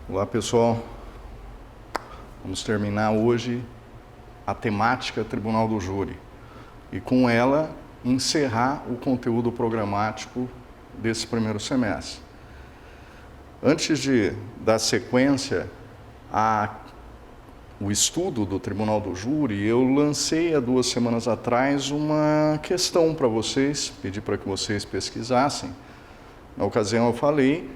Olá, pessoal. Vamos terminar hoje a temática Tribunal do Júri e com ela encerrar o conteúdo programático desse primeiro semestre. Antes de dar sequência ao estudo do Tribunal do Júri, eu lancei há 2 semanas atrás uma questão para vocês, pedi para que vocês pesquisassem. Na ocasião eu falei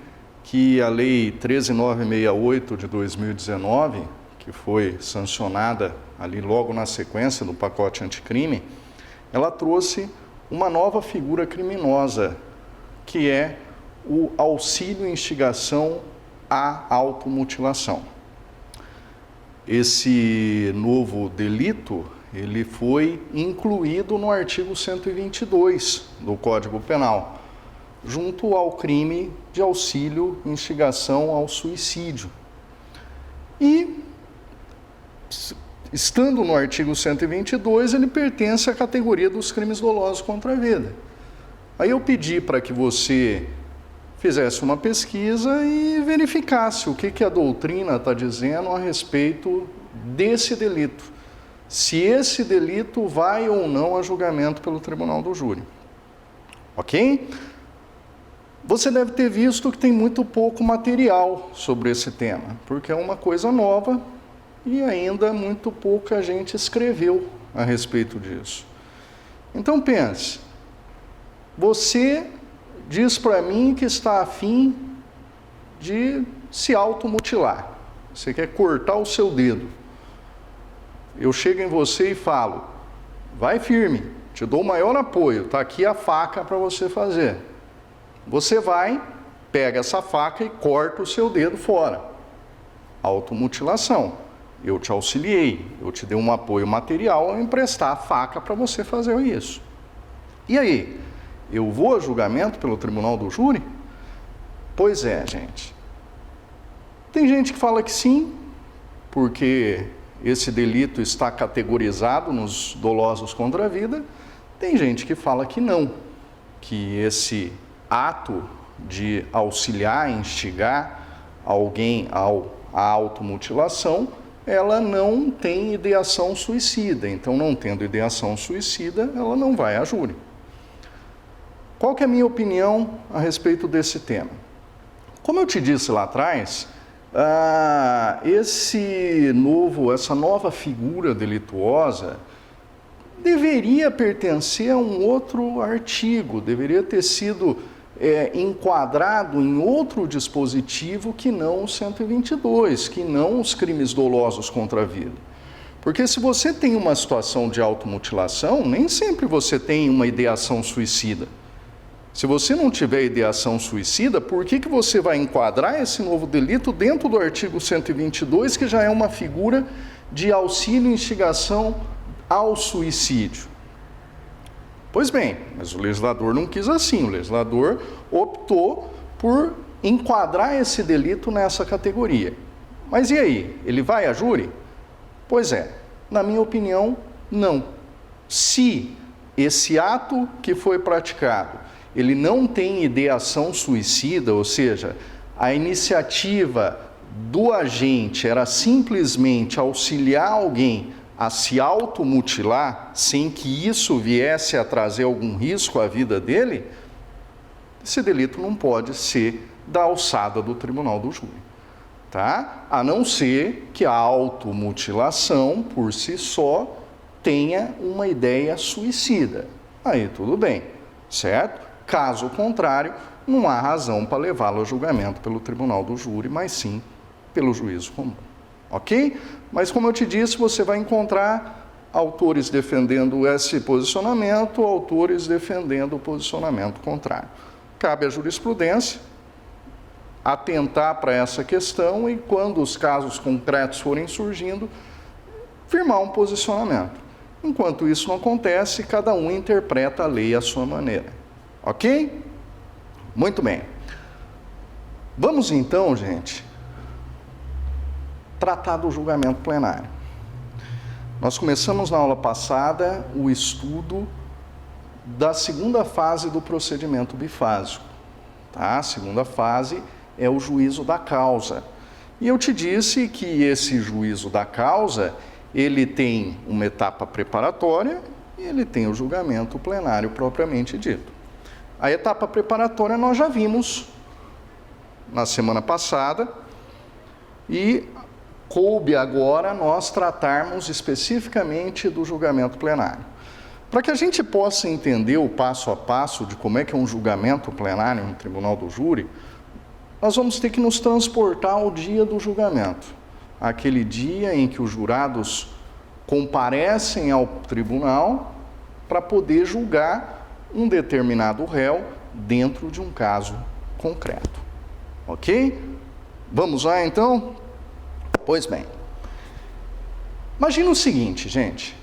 que a Lei 13968 de 2019, que foi sancionada ali logo na sequência do pacote anticrime, ela trouxe uma nova figura criminosa, que é o auxílio e instigação à automutilação. Esse novo delito, ele foi incluído no artigo 122 do Código Penal, junto ao crime de auxílio e instigação ao suicídio. E, estando no artigo 122, ele pertence à categoria dos crimes dolosos contra a vida. Aí eu pedi para que você fizesse uma pesquisa e verificasse o que a doutrina está dizendo a respeito desse delito. Se esse delito vai ou não a julgamento pelo Tribunal do Júri. Ok? Você deve ter visto que tem muito pouco material sobre esse tema, porque é uma coisa nova e ainda muito pouca gente escreveu a respeito disso. Então pense, você diz para mim que está a fim de se automutilar, você quer cortar o seu dedo. Eu chego em você e falo, vai firme, te dou o maior apoio, está aqui a faca para você fazer. Você vai, pega essa faca e corta o seu dedo fora. Automutilação. Eu te auxiliei, eu te dei um apoio material ao emprestar a faca para você fazer isso. E aí, eu vou a julgamento pelo Tribunal do Júri? Pois é, gente. Tem gente que fala que sim, porque esse delito está categorizado nos dolosos contra a vida. Tem gente que fala que não, que esse ato de auxiliar, instigar alguém à automutilação, ela não tem ideação suicida. Então, não tendo ideação suicida, ela não vai a júri. Qual que é a minha opinião a respeito desse tema? Como eu te disse lá atrás, essa nova figura delituosa deveria pertencer a um outro artigo, deveria ter sido enquadrado em outro dispositivo que não o 122, que não os crimes dolosos contra a vida. Porque se você tem uma situação de automutilação, nem sempre você tem uma ideação suicida. Se você não tiver ideação suicida, por que você vai enquadrar esse novo delito dentro do artigo 122, que já é uma figura de auxílio e instigação ao suicídio? Pois bem, mas o legislador não quis assim, o legislador optou por enquadrar esse delito nessa categoria. Mas e aí, ele vai a júri? Pois é, na minha opinião, não. Se esse ato que foi praticado, ele não tem ideação suicida, ou seja, a iniciativa do agente era simplesmente auxiliar alguém a se automutilar, sem que isso viesse a trazer algum risco à vida dele, esse delito não pode ser da alçada do Tribunal do Júri, tá? A não ser que a automutilação, por si só, tenha uma ideia suicida. Aí tudo bem, certo? Caso contrário, não há razão para levá-lo a julgamento pelo Tribunal do Júri, mas sim pelo juízo comum. Ok? Mas como eu te disse, você vai encontrar autores defendendo esse posicionamento, autores defendendo o posicionamento contrário. Cabe à jurisprudência atentar para essa questão e, quando os casos concretos forem surgindo, firmar um posicionamento. Enquanto isso não acontece, cada um interpreta a lei à sua maneira. Ok? Muito bem. Vamos então, gente, tratar do julgamento plenário. Nós começamos na aula passada o estudo da segunda fase do procedimento bifásico. Tá? A segunda fase é o juízo da causa. E eu te disse que esse juízo da causa, ele tem uma etapa preparatória e ele tem o julgamento plenário propriamente dito. A etapa preparatória nós já vimos na semana passada e coube agora nós tratarmos especificamente do julgamento plenário. Para que a gente possa entender o passo a passo de como é que é um julgamento plenário no Tribunal do Júri, nós vamos ter que nos transportar ao dia do julgamento, aquele dia em que os jurados comparecem ao tribunal para poder julgar um determinado réu dentro de um caso concreto. Ok? Vamos lá então? Pois bem, imagina o seguinte, gente.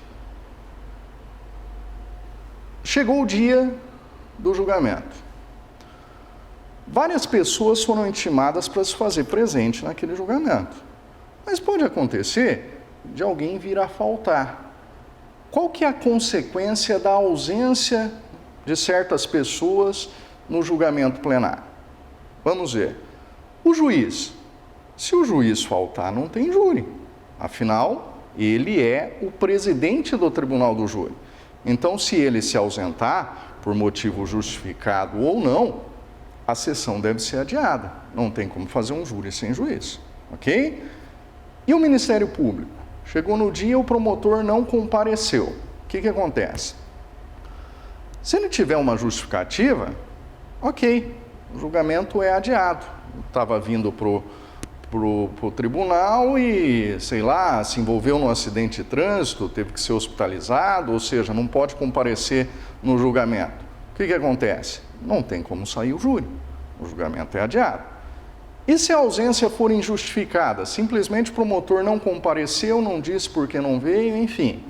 Chegou o dia do julgamento. Várias pessoas foram intimadas para se fazer presente naquele julgamento. Mas pode acontecer de alguém vir a faltar. Qual que é a consequência da ausência de certas pessoas no julgamento plenário? Vamos ver. O juiz. Se o juiz faltar, não tem júri. Afinal, ele é o presidente do Tribunal do Júri. Então, se ele se ausentar, por motivo justificado ou não, a sessão deve ser adiada. Não tem como fazer um júri sem juiz, ok? E o Ministério Público? Chegou no dia, o promotor não compareceu. O que acontece? Se ele tiver uma justificativa, ok, o julgamento é adiado. Estava vindo pro tribunal e, sei lá, se envolveu num acidente de trânsito, teve que ser hospitalizado, ou seja, não pode comparecer no julgamento. O que acontece? Não tem como sair o júri, o julgamento é adiado. E se a ausência for injustificada? Simplesmente o promotor não compareceu, não disse por que não veio, enfim.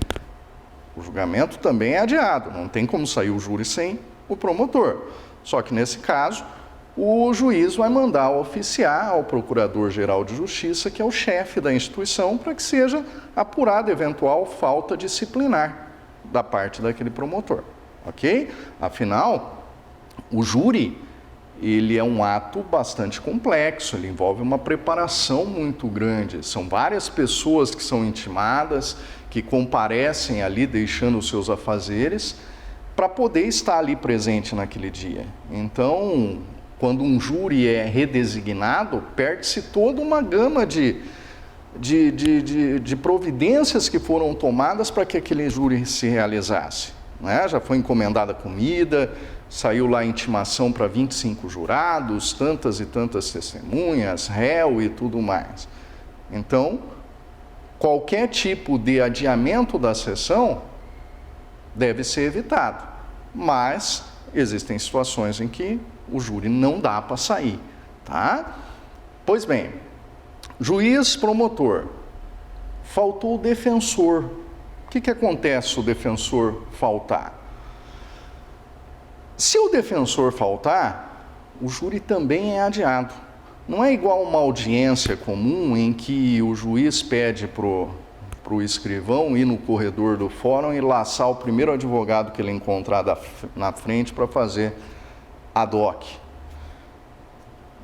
O julgamento também é adiado, não tem como sair o júri sem o promotor. Só que nesse caso, o juiz vai mandar oficiar ao Procurador-Geral de Justiça, que é o chefe da instituição, para que seja apurada eventual falta disciplinar da parte daquele promotor, ok? Afinal, o júri, ele é um ato bastante complexo, ele envolve uma preparação muito grande. São várias pessoas que são intimadas, que comparecem ali deixando os seus afazeres, para poder estar ali presente naquele dia. Então, quando um júri é redesignado, perde-se toda uma gama de providências que foram tomadas para que aquele júri se realizasse. Né? Já foi encomendada comida, saiu lá a intimação para 25 jurados, tantas e tantas testemunhas, réu e tudo mais. Então, qualquer tipo de adiamento da sessão deve ser evitado, mas existem situações em que o júri não dá para sair, tá? Pois bem, juiz, promotor, faltou o defensor. O que acontece se o defensor faltar? Se o defensor faltar, o júri também é adiado. Não é igual uma audiência comum em que o juiz pede para o escrivão ir no corredor do fórum e laçar o primeiro advogado que ele encontrar na frente para fazer ad hoc.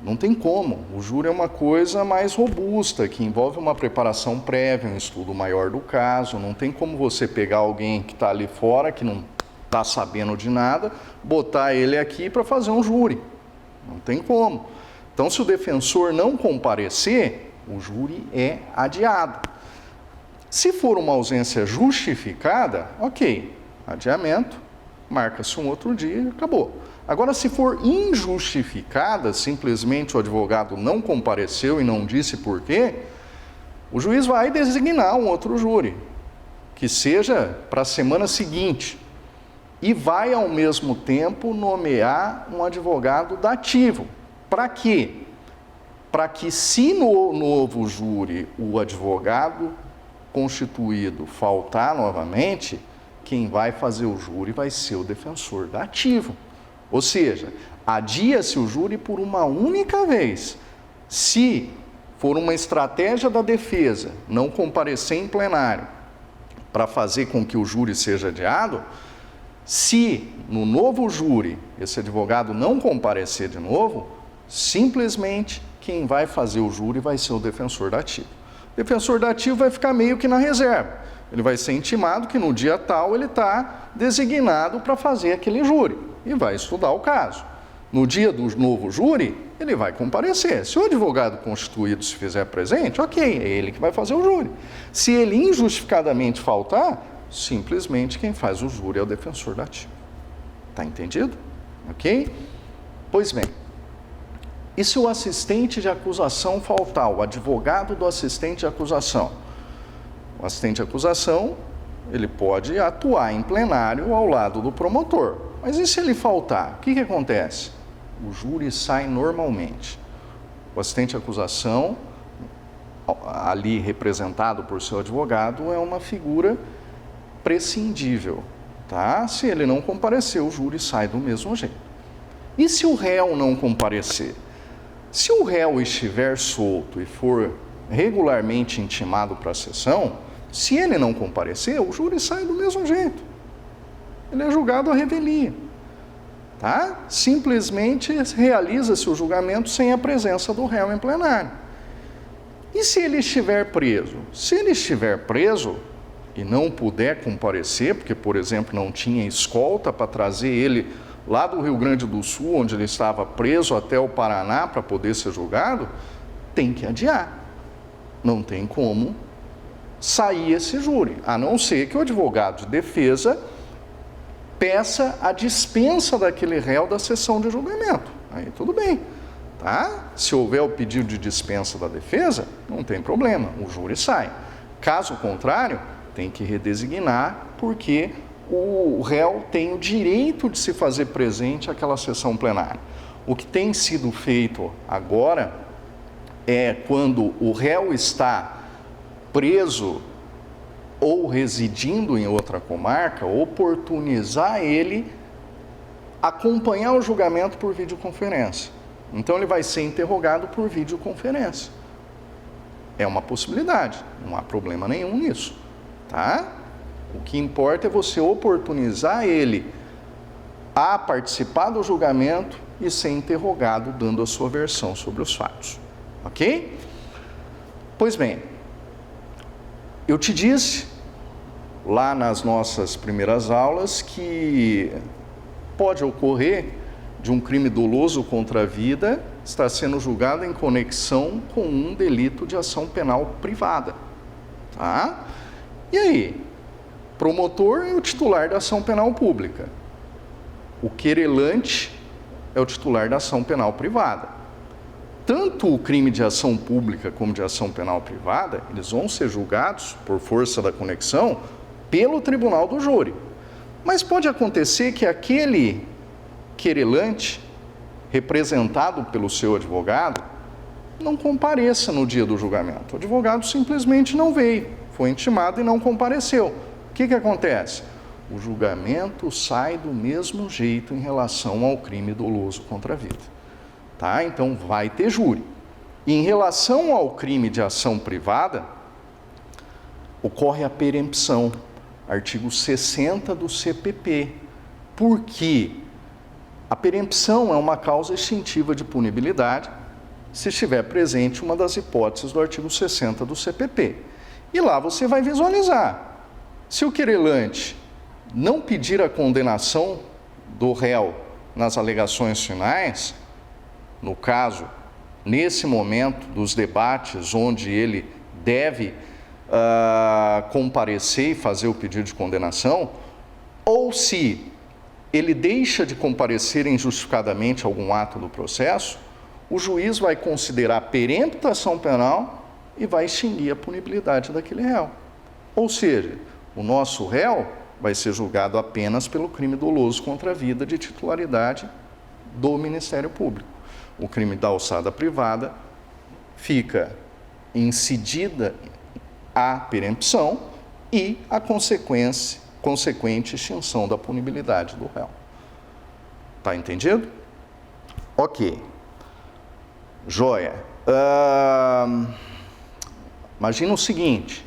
Não tem como. O júri é uma coisa mais robusta, que envolve uma preparação prévia, um estudo maior do caso. Não tem como você pegar alguém que está ali fora, que não está sabendo de nada, botar ele aqui para fazer um júri. Não tem como. Então, se o defensor não comparecer, o júri é adiado. Se for uma ausência justificada, ok, adiamento, marca-se um outro dia e acabou. Agora, se for injustificada, simplesmente o advogado não compareceu e não disse por quê, o juiz vai designar um outro júri, que seja para a semana seguinte, e vai, ao mesmo tempo, nomear um advogado dativo. Para quê? Para que, se no novo júri o advogado constituído faltar novamente, quem vai fazer o júri vai ser o defensor dativo. Ou seja, adia-se o júri por uma única vez. Se for uma estratégia da defesa não comparecer em plenário para fazer com que o júri seja adiado, se no novo júri esse advogado não comparecer de novo, simplesmente quem vai fazer o júri vai ser o defensor dativo. O defensor dativo vai ficar meio que na reserva. Ele vai ser intimado que no dia tal ele está designado para fazer aquele júri e vai estudar o caso. No dia do novo júri, ele vai comparecer. Se o advogado constituído se fizer presente, ok, é ele que vai fazer o júri. Se ele injustificadamente faltar, simplesmente quem faz o júri é o defensor dativo. Está entendido? Ok? Pois bem, e se o assistente de acusação faltar, o advogado do assistente de acusação? O assistente de acusação, ele pode atuar em plenário ao lado do promotor. Mas e se ele faltar? O que acontece? O júri sai normalmente. O assistente de acusação, ali representado por seu advogado, é uma figura prescindível. Tá? Se ele não comparecer, o júri sai do mesmo jeito. E se o réu não comparecer? Se o réu estiver solto e for regularmente intimado para a sessão, se ele não comparecer, o júri sai do mesmo jeito. Ele é julgado à revelia. Tá? Simplesmente realiza-se o julgamento sem a presença do réu em plenário. E se ele estiver preso? Se ele estiver preso e não puder comparecer, porque, por exemplo, não tinha escolta para trazer ele lá do Rio Grande do Sul, onde ele estava preso, até o Paraná para poder ser julgado, tem que adiar. Não tem como sair esse júri, a não ser que o advogado de defesa peça a dispensa daquele réu da sessão de julgamento. Aí tudo bem, tá? Se houver o pedido de dispensa da defesa, não tem problema, o júri sai. Caso contrário, tem que redesignar, porque o réu tem o direito de se fazer presente àquela sessão plenária. O que tem sido feito agora é quando o réu está preso ou residindo em outra comarca, oportunizar ele acompanhar o julgamento por videoconferência. Então ele vai ser interrogado por videoconferência. É uma possibilidade, não há problema nenhum nisso, tá? O que importa é você oportunizar ele a participar do julgamento e ser interrogado dando a sua versão sobre os fatos, ok? Pois bem, eu te disse lá nas nossas primeiras aulas que pode ocorrer de um crime doloso contra a vida estar sendo julgado em conexão com um delito de ação penal privada, tá? E aí? Promotor é o titular da ação penal pública. O querelante é o titular da ação penal privada. Tanto o crime de ação pública como de ação penal privada, eles vão ser julgados, por força da conexão, pelo tribunal do júri. Mas pode acontecer que aquele querelante, representado pelo seu advogado, não compareça no dia do julgamento. O advogado simplesmente não veio, foi intimado e não compareceu. O que acontece? O julgamento sai do mesmo jeito em relação ao crime doloso contra a vida. Tá? Então vai ter júri. E em relação ao crime de ação privada, ocorre a perempção, artigo 60 do CPP. Por quê? A perempção é uma causa extintiva de punibilidade se estiver presente uma das hipóteses do artigo 60 do CPP. E lá você vai visualizar. Se o querelante não pedir a condenação do réu nas alegações finais, no caso, nesse momento dos debates onde ele deve comparecer e fazer o pedido de condenação, ou se ele deixa de comparecer injustificadamente a algum ato do processo, o juiz vai considerar perempta a ação penal e vai extinguir a punibilidade daquele réu. Ou seja, o nosso réu vai ser julgado apenas pelo crime doloso contra a vida de titularidade do Ministério Público. O crime da alçada privada fica incidida a perempção e a consequente extinção da punibilidade do réu. Tá entendido? Ok. Joia. Imagina o seguinte,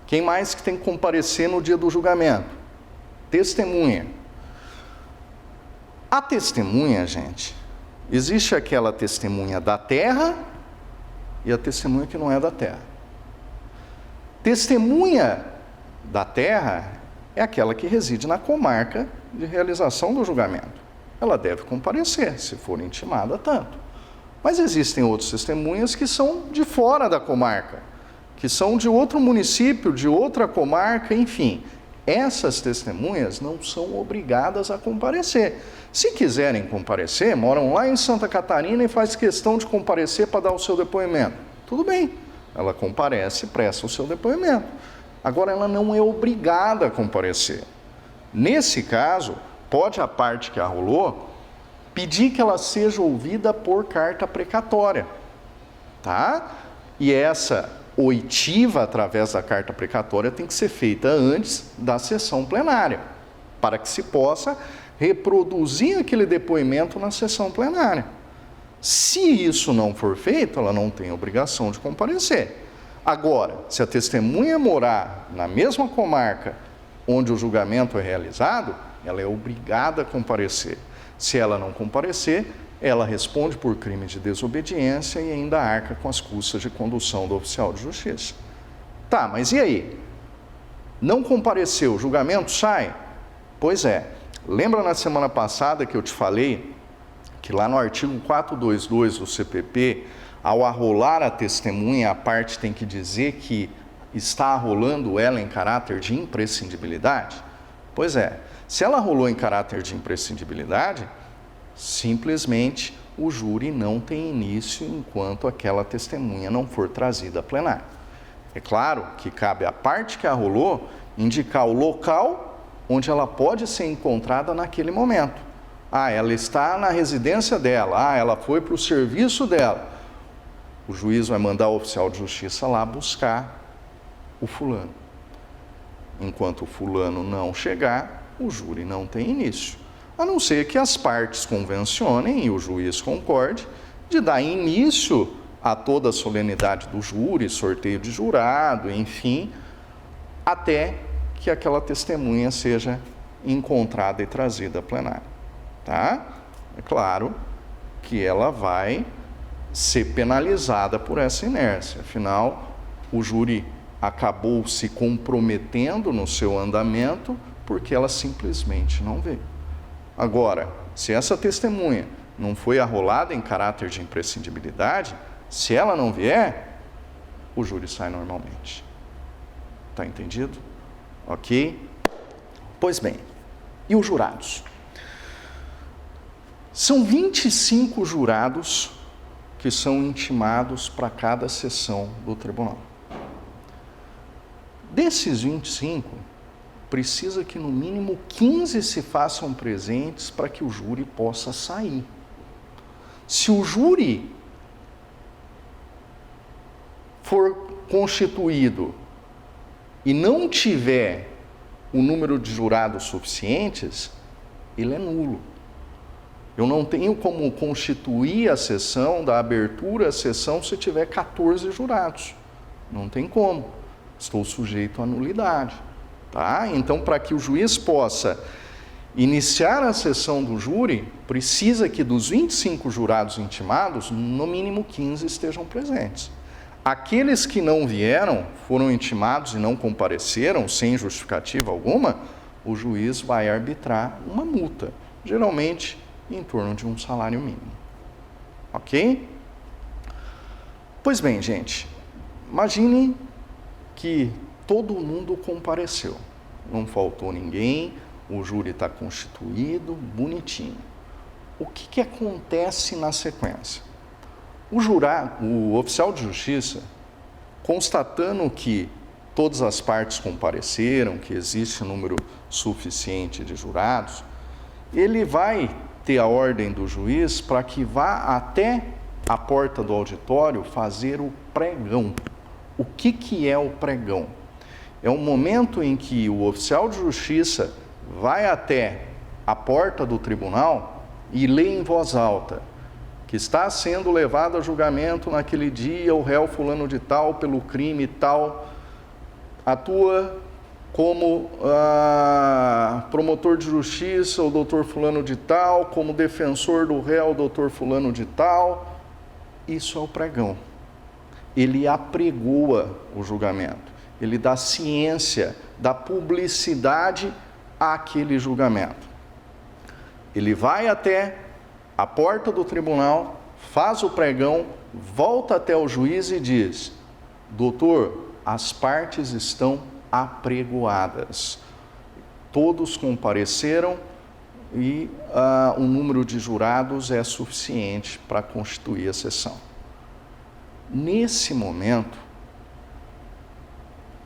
quem mais que tem que comparecer no dia do julgamento? Testemunha. A testemunha, gente, existe aquela testemunha da terra e a testemunha que não é da terra. Testemunha da terra é aquela que reside na comarca de realização do julgamento. Ela deve comparecer, se for intimada, tanto. Mas existem outras testemunhas que são de fora da comarca, que são de outro município, de outra comarca, enfim. Essas testemunhas não são obrigadas a comparecer. Se quiserem comparecer, moram lá em Santa Catarina e faz questão de comparecer para dar o seu depoimento. Tudo bem, ela comparece e presta o seu depoimento. Agora, ela não é obrigada a comparecer. Nesse caso, pode a parte que arrolou pedir que ela seja ouvida por carta precatória, tá? E essa oitiva através da carta precatória tem que ser feita antes da sessão plenária, para que se possa reproduzir aquele depoimento na sessão plenária. Se isso não for feito, ela não tem obrigação de comparecer. Agora, se a testemunha morar na mesma comarca onde o julgamento é realizado, ela é obrigada a comparecer. Se ela não comparecer, ela responde por crime de desobediência e ainda arca com as custas de condução do oficial de justiça. Tá, mas e aí? Não compareceu, o julgamento sai? Pois é. Lembra na semana passada que eu te falei que lá no artigo 422 do CPP, ao arrolar a testemunha, a parte tem que dizer que está arrolando ela em caráter de imprescindibilidade? Pois é. Se ela arrolou em caráter de imprescindibilidade, simplesmente o júri não tem início enquanto aquela testemunha não for trazida a plenário. É claro que cabe à parte que arrolou indicar o local onde ela pode ser encontrada naquele momento. Ah, ela está na residência dela, ela foi para o serviço dela. O juiz vai mandar o oficial de justiça lá buscar o fulano. Enquanto o fulano não chegar, o júri não tem início. A não ser que as partes convencionem e o juiz concorde de dar início a toda a solenidade do júri, sorteio de jurado, enfim, até que aquela testemunha seja encontrada e trazida a plenário. Tá? É claro que ela vai ser penalizada por essa inércia. Afinal, o júri acabou se comprometendo no seu andamento porque ela simplesmente não veio. Agora, se essa testemunha não foi arrolada em caráter de imprescindibilidade, se ela não vier, o júri sai normalmente. Tá entendido? Ok? Pois bem, e os jurados? São 25 jurados que são intimados para cada sessão do tribunal. Desses 25, precisa que no mínimo 15 se façam presentes para que o júri possa sair. Se o júri for constituído e não tiver o número de jurados suficientes, ele é nulo. Eu não tenho como constituir a sessão, da abertura à sessão, se tiver 14 jurados. Não tem como. Estou sujeito à nulidade. Tá? Então, para que o juiz possa iniciar a sessão do júri, precisa que dos 25 jurados intimados, no mínimo 15 estejam presentes. Aqueles que não vieram, foram intimados e não compareceram, sem justificativa alguma, o juiz vai arbitrar uma multa, geralmente em torno de um salário mínimo. Ok? Pois bem, gente, imagine que todo mundo compareceu, não faltou ninguém, o júri está constituído, bonitinho. O que acontece na sequência? O oficial de justiça, constatando que todas as partes compareceram, que existe um número suficiente de jurados, ele vai ter a ordem do juiz para que vá até a porta do auditório fazer o pregão. O que é o pregão? É um momento em que o oficial de justiça vai até a porta do tribunal e lê em voz alta que está sendo levado a julgamento naquele dia o réu fulano de tal pelo crime tal, atua como promotor de justiça o doutor fulano de tal, como defensor do réu o doutor fulano de tal. Isso é o pregão. ele apregoa o julgamento, ele dá ciência, dá publicidade àquele julgamento. Ele vai até a porta do tribunal, faz o pregão, volta até o juiz e diz: doutor, as partes estão apregoadas. Todos compareceram e o número de jurados é suficiente para constituir a sessão. Nesse momento,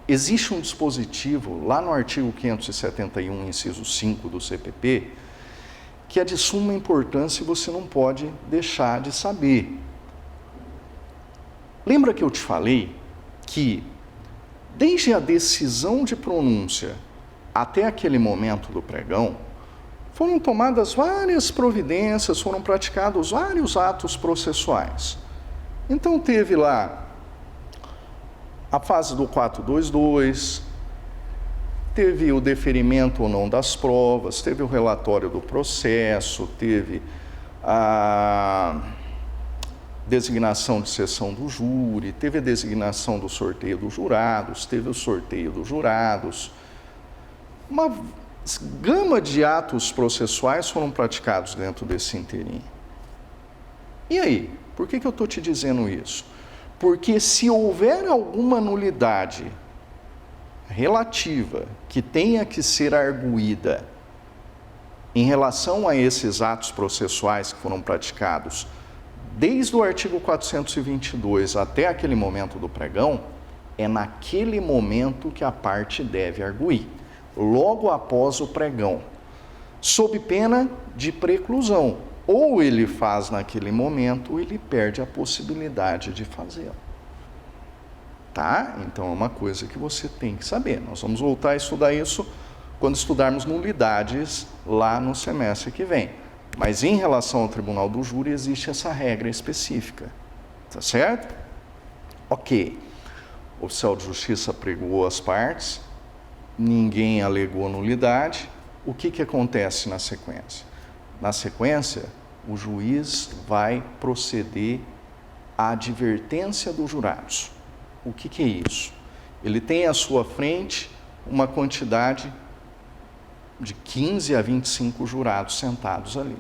existe um dispositivo lá no artigo 571, inciso 5 do CPP, que é de suma importância e você não pode deixar de saber. Lembra que eu te falei que, desde a decisão de pronúncia até aquele momento do pregão, foram tomadas várias providências, foram praticados vários atos processuais. Então teve lá a fase do 422, teve o deferimento ou não das provas, teve o relatório do processo, teve a designação de sessão do júri, teve a designação do sorteio dos jurados, teve o sorteio dos jurados. Uma gama de atos processuais foram praticados dentro desse interim. E aí, por que eu estou te dizendo isso? Porque se houver alguma nulidade relativa que tenha que ser arguída em relação a esses atos processuais que foram praticados desde o artigo 422 até aquele momento do pregão, é naquele momento que a parte deve arguir, logo após o pregão, sob pena de preclusão. Ou ele faz naquele momento, ou ele perde a possibilidade de fazê-lo. Tá? Então é uma coisa que você tem que saber. Nós vamos voltar a estudar isso quando estudarmos nulidades lá no semestre que vem. Mas em relação ao tribunal do júri, existe essa regra específica. Tá certo? Ok. O oficial de justiça apregoou as partes, ninguém alegou nulidade. O que acontece na sequência? Na sequência, o juiz vai proceder à advertência dos jurados. O que é isso? Ele tem à sua frente uma quantidade de 15 a 25 jurados sentados ali.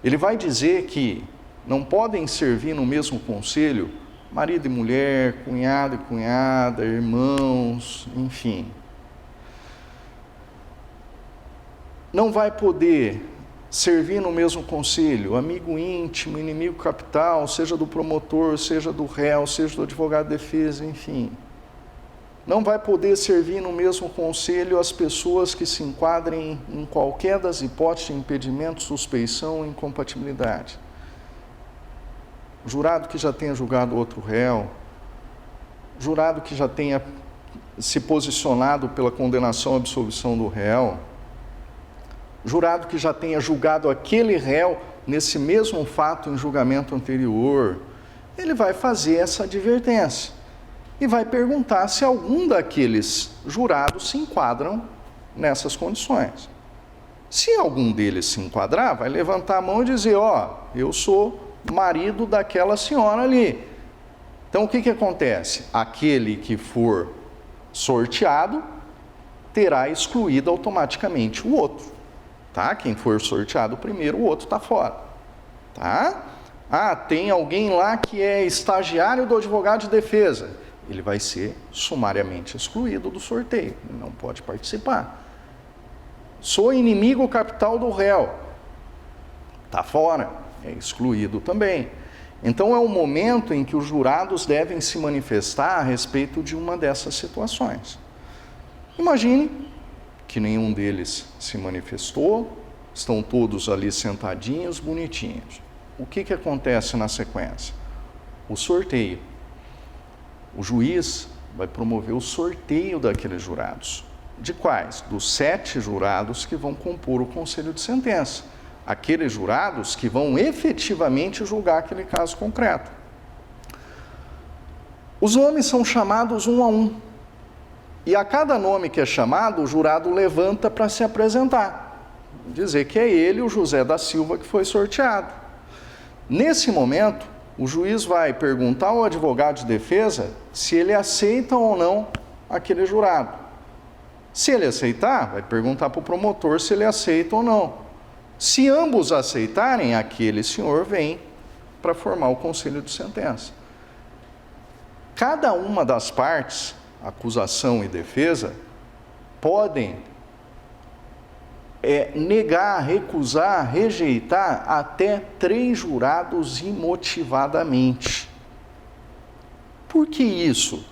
Ele vai dizer que não podem servir no mesmo conselho marido e mulher, cunhado e cunhada, irmãos, enfim. Não vai poder servir no mesmo conselho amigo íntimo, inimigo capital, seja do promotor, seja do réu, seja do advogado de defesa, enfim. Não vai poder servir no mesmo conselho as pessoas que se enquadrem em qualquer das hipóteses de impedimento, suspeição e incompatibilidade. Jurado que já tenha julgado outro réu, jurado que já tenha se posicionado pela condenação ou absolvição do réu, jurado que já tenha julgado aquele réu nesse mesmo fato em julgamento anterior, ele vai fazer essa advertência e vai perguntar se algum daqueles jurados se enquadram nessas condições. Se algum deles se enquadrar, vai levantar a mão e dizer: eu sou marido daquela senhora ali. Então o que acontece? Aquele que for sorteado terá excluído automaticamente o outro. Tá? Quem for sorteado primeiro, o outro está fora. Tá? Tem alguém lá que é estagiário do advogado de defesa. Ele vai ser sumariamente excluído do sorteio, ele não pode participar. Sou inimigo capital do réu. Está fora, é excluído também. Então é o momento em que os jurados devem se manifestar a respeito de uma dessas situações. Imagine que nenhum deles se manifestou, estão todos ali sentadinhos, bonitinhos. O que acontece na sequência? O sorteio. O juiz vai promover o sorteio daqueles jurados. De quais? Dos 7 jurados que vão compor o conselho de sentença. Aqueles jurados que vão efetivamente julgar aquele caso concreto. Os nomes são chamados um a um. E a cada nome que é chamado, o jurado levanta para se apresentar. Dizer que é ele, o José da Silva, que foi sorteado. Nesse momento, o juiz vai perguntar ao advogado de defesa se ele aceita ou não aquele jurado. Se ele aceitar, vai perguntar para o promotor se ele aceita ou não. Se ambos aceitarem, aquele senhor vem para formar o conselho de sentença. Cada uma das partes, acusação e defesa, podem negar, recusar, rejeitar até 3 jurados imotivadamente. Por que isso?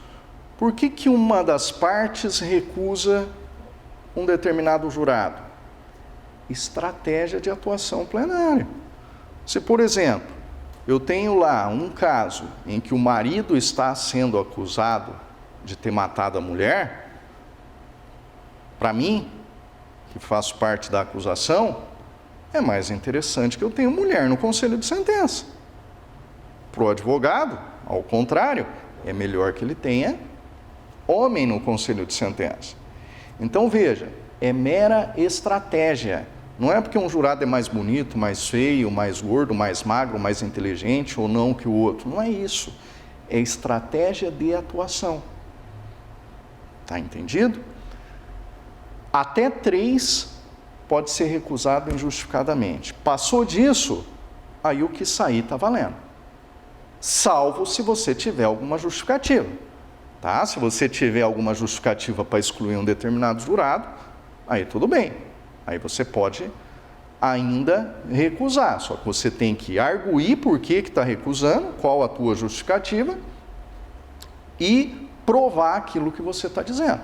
Por que uma das partes recusa um determinado jurado? Estratégia de atuação plenária. Se, por exemplo, eu tenho lá um caso em que o marido está sendo acusado de ter matado a mulher, para mim, que faço parte da acusação, é mais interessante que eu tenha mulher no conselho de sentença. Para o advogado, ao contrário, é melhor que ele tenha homem no conselho de sentença. Então veja, é mera estratégia. Não é porque um jurado é mais bonito, mais feio, mais gordo, mais magro, mais inteligente ou não que o outro. Não é isso. É estratégia de atuação. Está entendido? Até 3 pode ser recusado injustificadamente. Passou disso, aí o que sair está valendo. Salvo se você tiver alguma justificativa. Tá? Se você tiver alguma justificativa para excluir um determinado jurado, aí tudo bem. Aí você pode ainda recusar. Só que você tem que arguir por que está recusando, qual a tua justificativa e provar aquilo que você está dizendo.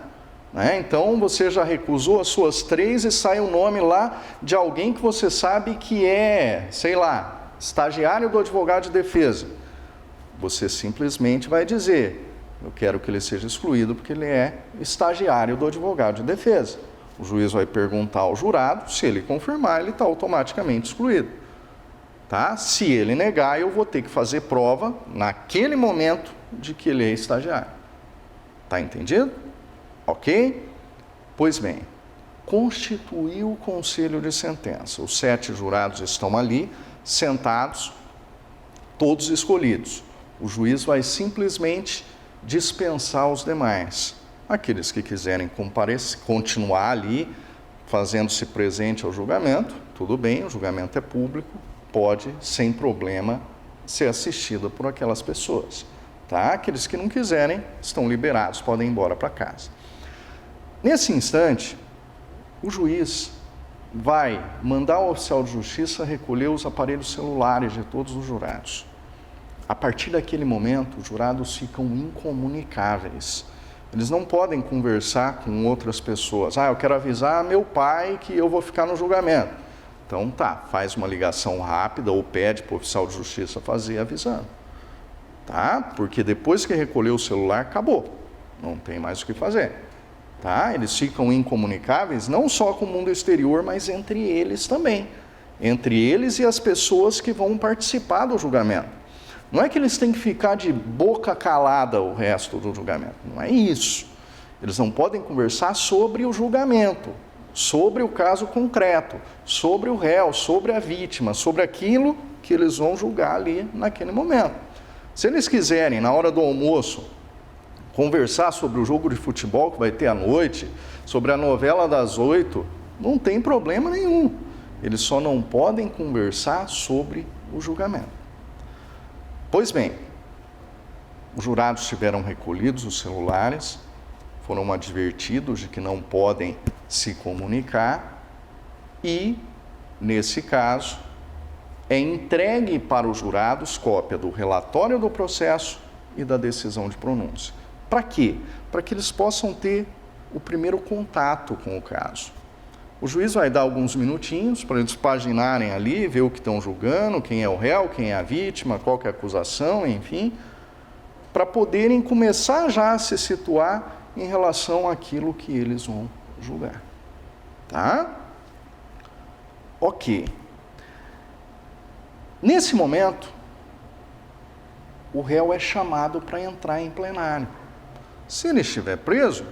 Né? Então, você já recusou as suas 3 e sai um nome lá de alguém que você sabe que é, sei lá, estagiário do advogado de defesa. Você simplesmente vai dizer, eu quero que ele seja excluído porque ele é estagiário do advogado de defesa. O juiz vai perguntar ao jurado, se ele confirmar, ele está automaticamente excluído. Tá? Se ele negar, eu vou ter que fazer prova, naquele momento, de que ele é estagiário. Está entendido? Ok? Pois bem, constituiu o conselho de sentença. Os 7 jurados estão ali, sentados, todos escolhidos. O juiz vai simplesmente dispensar os demais. Aqueles que quiserem continuar ali, fazendo-se presente ao julgamento, tudo bem, o julgamento é público, pode, sem problema, ser assistido por aquelas pessoas. Tá? Aqueles que não quiserem, estão liberados, podem ir embora para casa. Nesse instante, o juiz vai mandar o oficial de justiça recolher os aparelhos celulares de todos os jurados. A partir daquele momento, os jurados ficam incomunicáveis. Eles não podem conversar com outras pessoas. Eu quero avisar meu pai que eu vou ficar no julgamento. Então tá, faz uma ligação rápida ou pede para o oficial de justiça fazer avisando. Tá? Porque depois que recolheu o celular, acabou. Não tem mais o que fazer. Tá? Eles ficam incomunicáveis não só com o mundo exterior, mas entre eles também. Entre eles e as pessoas que vão participar do julgamento. Não é que eles têm que ficar de boca calada o resto do julgamento. Não é isso. Eles não podem conversar sobre o julgamento, sobre o caso concreto, sobre o réu, sobre a vítima, sobre aquilo que eles vão julgar ali naquele momento. Se eles quiserem, na hora do almoço, conversar sobre o jogo de futebol que vai ter à noite, sobre a novela das 8, não tem problema nenhum. Eles só não podem conversar sobre o julgamento. Pois bem, os jurados tiveram recolhidos os celulares, foram advertidos de que não podem se comunicar e, nesse caso, é entregue para os jurados cópia do relatório do processo e da decisão de pronúncia. Para quê? Para que eles possam ter o primeiro contato com o caso. O juiz vai dar alguns minutinhos para eles paginarem ali, ver o que estão julgando, quem é o réu, quem é a vítima, qual que é a acusação, enfim, para poderem começar já a se situar em relação àquilo que eles vão julgar. Tá? Ok. Nesse momento, o réu é chamado para entrar em plenário. Se ele estiver preso,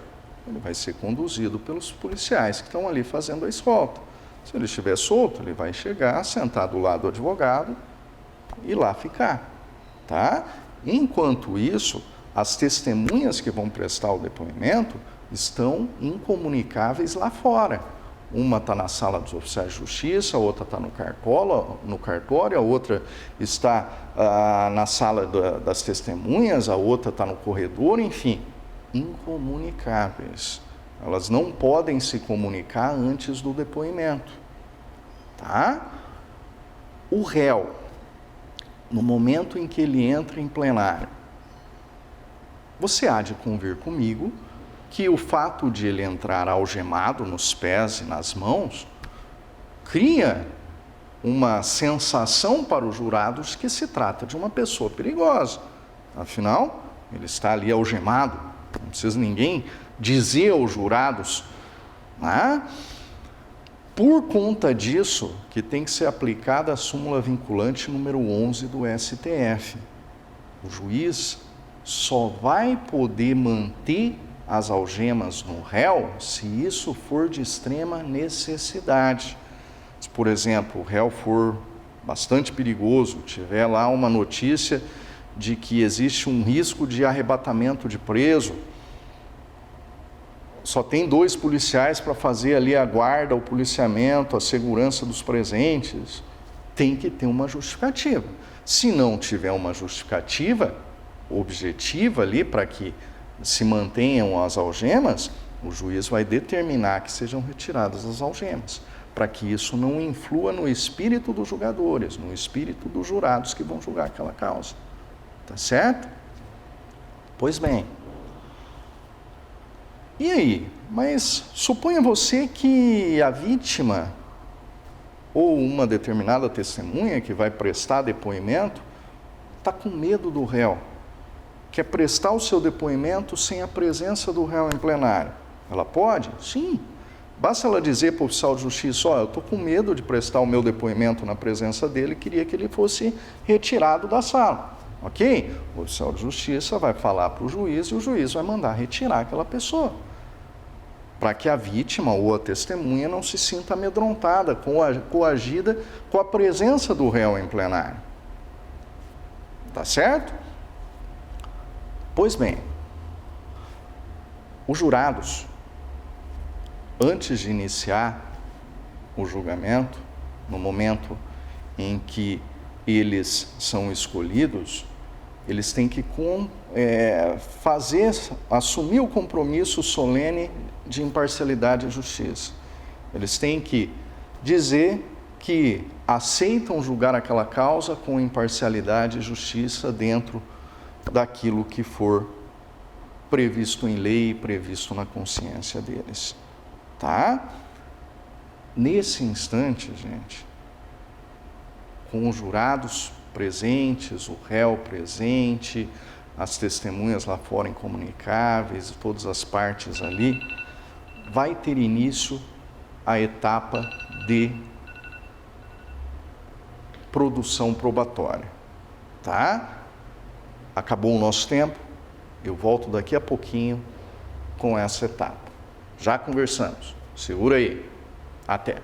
ele vai ser conduzido pelos policiais que estão ali fazendo a escolta. Se ele estiver solto, ele vai chegar, sentar do lado do advogado e lá ficar. tá? Enquanto isso, as testemunhas que vão prestar o depoimento estão incomunicáveis lá fora. Uma está na sala dos oficiais de justiça, a outra está no cartório, a outra está na sala das testemunhas, a outra está no corredor, enfim, incomunicáveis. Elas não podem se comunicar antes do depoimento, tá? O réu, no momento em que ele entra em plenário, você há de convir comigo que o fato de ele entrar algemado nos pés e nas mãos cria uma sensação para os jurados que se trata de uma pessoa perigosa. Afinal, ele está ali algemado, não precisa ninguém dizer aos jurados, né? Por conta disso, que tem que ser aplicada a súmula vinculante número 11 do STF. O juiz só vai poder manter as algemas no réu se isso for de extrema necessidade. Se, por exemplo, o réu for bastante perigoso, tiver lá uma notícia de que existe um risco de arrebatamento de preso, só tem 2 policiais para fazer ali a guarda, o policiamento, a segurança dos presentes, tem que ter uma justificativa. Se não tiver uma justificativa objetiva ali para que se mantenham as algemas, o juiz vai determinar que sejam retiradas as algemas, para que isso não influa no espírito dos julgadores, no espírito dos jurados que vão julgar aquela causa. Tá certo? Pois bem. E aí? Mas suponha você que a vítima ou uma determinada testemunha que vai prestar depoimento está com medo do réu, quer prestar o seu depoimento sem a presença do réu em plenário. Ela pode? Sim. Basta ela dizer para o oficial de justiça, eu estou com medo de prestar o meu depoimento na presença dele, queria que ele fosse retirado da sala. Ok? O oficial de justiça vai falar para o juiz e o juiz vai mandar retirar aquela pessoa, para que a vítima ou a testemunha não se sinta amedrontada, coagida com a presença do réu em plenário. Tá certo? Pois bem, os jurados, antes de iniciar o julgamento, no momento em que eles são escolhidos, eles têm que assumir o compromisso solene de imparcialidade e justiça. Eles têm que dizer que aceitam julgar aquela causa com imparcialidade e justiça dentro daquilo que for previsto em lei e previsto na consciência deles. Tá? Nesse instante, gente, com os jurados presentes, o réu presente, as testemunhas lá fora incomunicáveis, todas as partes ali, vai ter início a etapa de produção probatória. Tá? Acabou o nosso tempo, eu volto daqui a pouquinho com essa etapa. Já conversamos. Segura aí. Até.